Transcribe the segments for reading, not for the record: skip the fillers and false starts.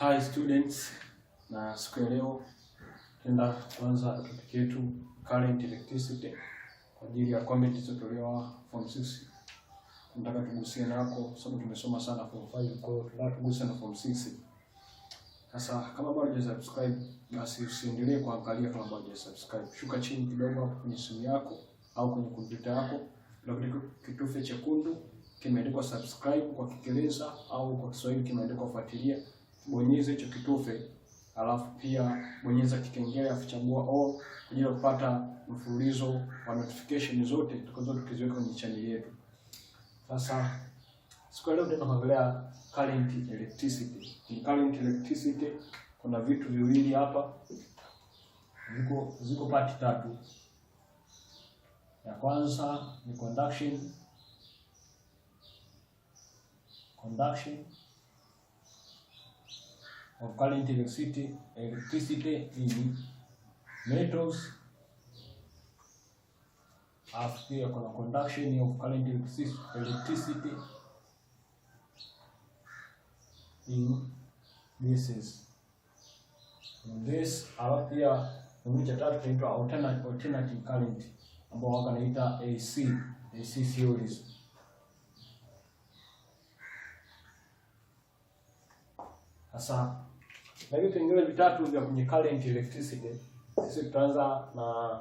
Hi students, na siku ya leo tenda kuanza topic yetu current electricity kwa ajili ya comment zilizotolewa form 6. Nataka tugusie nako sababu tumesoma sana form 5, kwa hiyo tunataka tugusie na form 6. Sasa kama bado hujasubscribe basi usiendelee kuangalia kama bado hujasubscribe. Shuka chini kidogo hapo kwenye simu yako au kwenye kompyuta yako, ndio kitufe chekundu kimeandikwa subscribe kwa Kiingereza au kwa Kiswahili kimeandikwa fuatilia. Bonyeza hicho kitufe, alafu pia bonyeza kikengele, afu chagua all ili kupata mfululizo wa notification zote tukiziweka kwenye channel yetu. Sasa siku leo tunaangalia current electricity. In current electricity kuna vitu viwili hapa. Ziko part tatu. Ya kwanza ni conduction of current electricity in metals. After kuna conduction of current electricity in gases. In this pia ni cha tatu inaitwa alternating current ambao wanaita AC series. Sasa na hiyo vipengele vitatu vya kwenye current electricity, sisi tutaanza na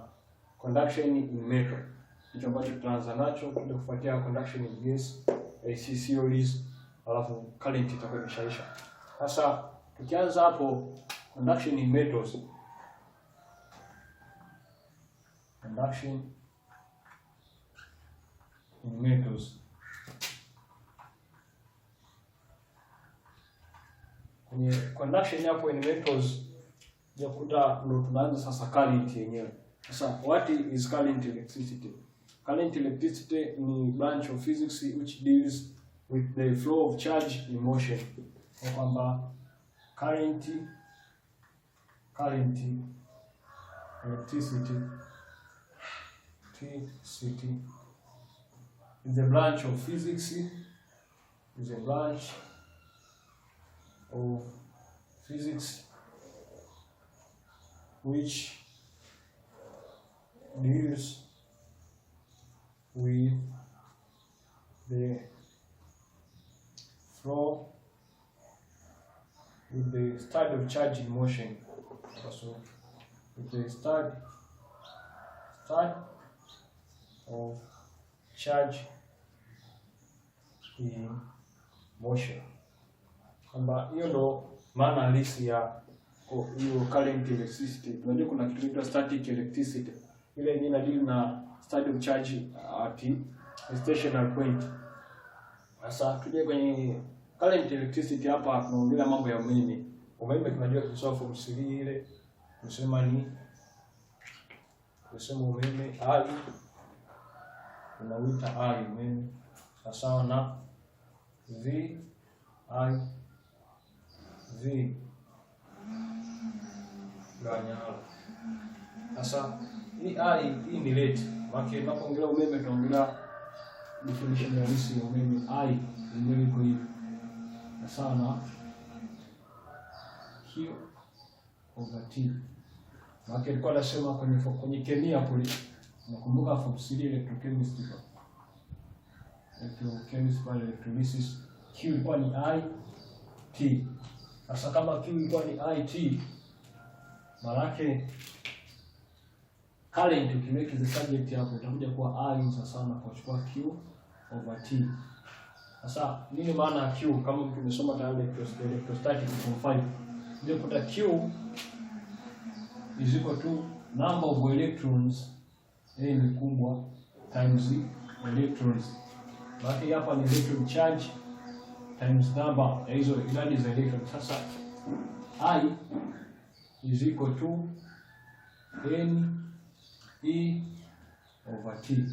conduction in metal. Hicho ambacho tutaanza nacho, tutakuja kufuatia conduction in gas, AC series, alafu current itakuwa imeshaisha. Sasa tukianza hapo conduction in metals. Conduction in metals. Kwenye conduction hapo in metals yakuta ndo tunaanza sasa current yenyewe. Sasa what is current electricity? Current electricity ni branch of physics which deals with the flow of charge in motion. Kwa kwamba current electricity is a branch of physics, which deals with the flow, with the state of charge in motion. So with the state of charge in motion. Kwamba hiyo ndo maana halisi ya hiyo current electricity. Tunajua kuna kitu kinaitwa static electricity. Ile yenyewe inadili na state of charge at a stationary point. Sasa tuje kwenye current electricity hapa tunaongelea mambo ya umeme. Umeme tunajua kusoma form 3 ile. Tunasema umeme I tunauita I umeme sawa na V ganya. Sasa hii ni rate. Maana tunapoongelea umeme tunaongelea definition ya halisi ya umeme. I ni iko hivi. Sawa na Q over T. Maana tulikuwa tunasema kwenye kemia pole. Nakumbuka form 3 electrochemistry. Electrolysis Q ilikuwa ni I T. Sasa kama Q ilikuwa ni I T, maana yake current ukimake the subject hapo itakuja kuwa I sasa na kuchukua Q over T. Sasa nini maana ya Q? Kama mtu umesoma tayari electrostatic form 5, ndio kuta Q is equal to number of electrons, A ni kubwa, times electrons. Maana hapa ni electron charge times number ya hizo idadi za electrons. Sasa I is equal to N E over T.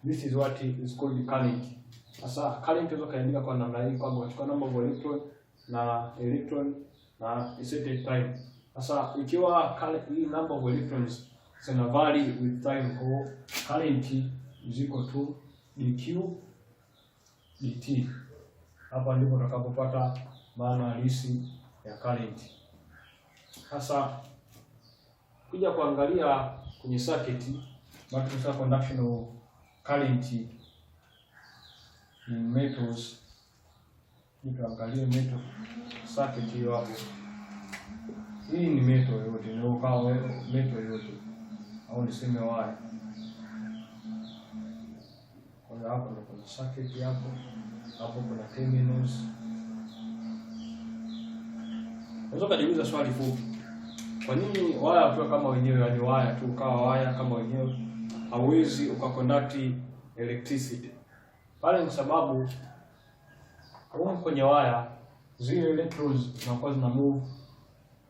This is what is called current. Sasa current hizo kaandika kwa namna hii kwamba unachukua number of electron na a certain time. Sasa ikiwa hii number of electrons zina vary with time, or current is equal to dq dt. Hapa ndipo tutakapopata maana halisi ya current. Sasa kuja kuangalia kwenye circuit, bado tunasema conduction of current in metals. Tuangalie metal circuit hiyo hapo. Hii ni metal yote, ndio kama metal yote au niseme wire. Kwa hapo ndio kuna circuit hapo. Hapo kuna terminals. Unaweza kujiuliza swali fupi. Kwa nini waya tu kama wenyewe, yani waya tu kama waya kama wenyewe hauwezi ukaconduct electricity? Pale ni sababu huko kwenye waya zile electrons zinakuwa zina move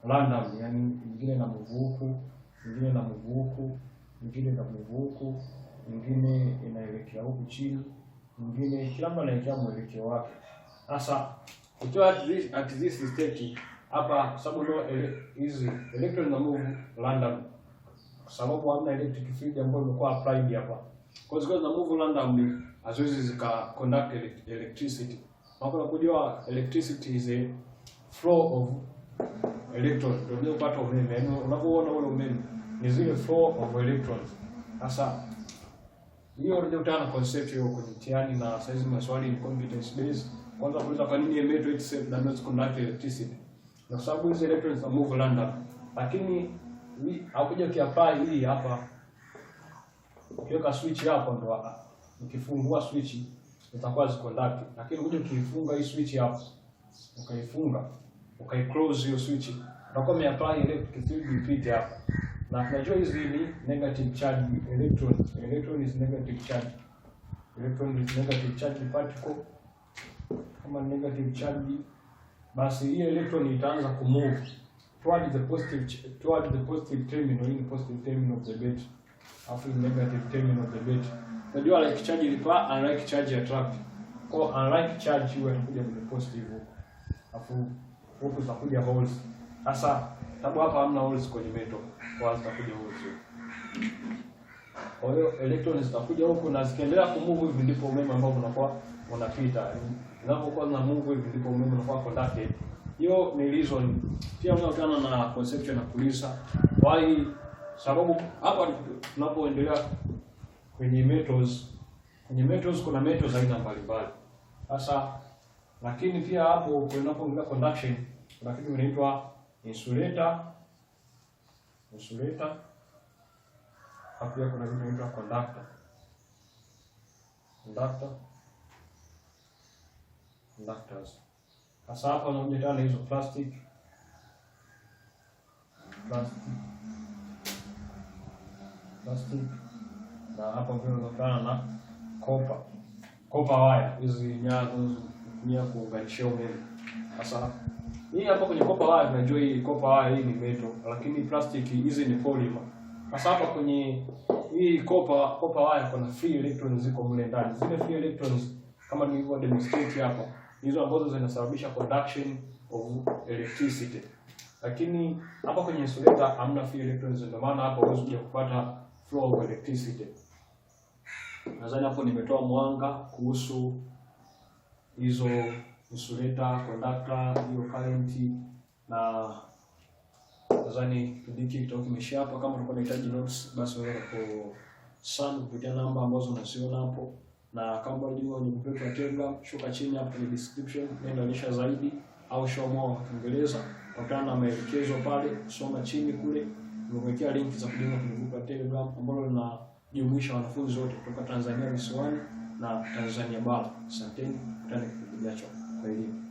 random, yani nyingine na move huku, nyingine na move huku, nyingine na move huku, nyingine inaelekea huku chini, nyingine kila mtu anaelekea mwelekeo wake. Sasa ukiwa at this state hapa, sababu hizi electrons na move random, kwa sababu hamna electric field ambayo imekuwa applied hapa. Kwa hiyo na move random haziwezi zika conduct electricity. Hapo kujua electricity is a flow of electrons. Ndio unapata umeme. Yaani unapoona ule umeme ni zile flow of electrons. Sasa hiyo ndio utana concept hiyo kwenye mtihani, na saizi maswali ni competence based. Kwanza kuuliza kwa nini a metal itself does not conduct electricity. Kwa sababu hizo electrons are move random. Lakini hakuja kiapply hii hapa. Ukiweka switch hapo ndo ukifungua switch itakuwa ziconduct. Lakini ukija ukifunga hii switch hapo, ukaifunga, ukaiclose hiyo switch, utakuwa umeapply electric field repeat hapa. Na tunajua hizi ni negative charge electron. Electron is negative charge. Electron is negative charge particle. Kama negative charge, basi hii electron itaanza kumove toward the positive terminal, in positive terminal of the battery, after the negative terminal of the battery. Unajua like charge repel, unlike charge attract. Kwa unlike charge huwa inakuja kwenye positive huko. Alafu huko zitakuja holes. Sasa sababu hapa hamna holes kwenye metal, kwa zitakuja holes huko. Kwa hiyo electrons zitakuja huko na zikiendelea kumove hivi ndipo umeme ambao unakuwa unapita. Unapokuwa na move hivi ndipo umeme unakuwa conducted. Hiyo ni reason. Pia unakutana na conception na kuuliza why, sababu hapa tunapoendelea kwenye metals kuna metals aina mbalimbali. Sasa lakini pia hapo tunapoongelea conduction kuna kitu kinaitwa insulator. Hapo pia kuna kitu kinaitwa conductors. Sasa hapa unaona hizo plastic na hapa pia unakutana na copper wire, hizi nyaya kuunganisha umeme. Sasa hii hapa kwenye copper wire tunajua hii copper wire hii ni metal, lakini plastic hizi ni polymer. Sasa hapa kwenye hii copper wire kuna free electrons ziko mle ndani. Zile free electrons kama nilivyo demonstrate hapa, hizo ambazo zinasababisha conduction of electricity. Lakini hapa kwenye insulator hamna free electrons, ndio maana hapa huwezi kupata flow of electricity. Nadhani hapo nimetoa mwanga kuhusu hizo insulator, conductor, hiyo current, na nadhani kipindi hiki kimeshia hapa. Kama ulikuwa unahitaji notes basi unaweza kupitia namba ambazo unaziona hapo, na kama unajua ni group ya Telegram, shuka chini hapo kwenye description, nenda lisha zaidi au show more Kiingereza, utapata na maelekezo pale, soma chini kule, nimewekea link za kujiunga kwenye group ya Telegram ambalo linajumuisha wanafunzi wote kutoka Tanzania visiwani na Tanzania bara. Asanteni, tutane kipindi kijacho. Kwa elimu.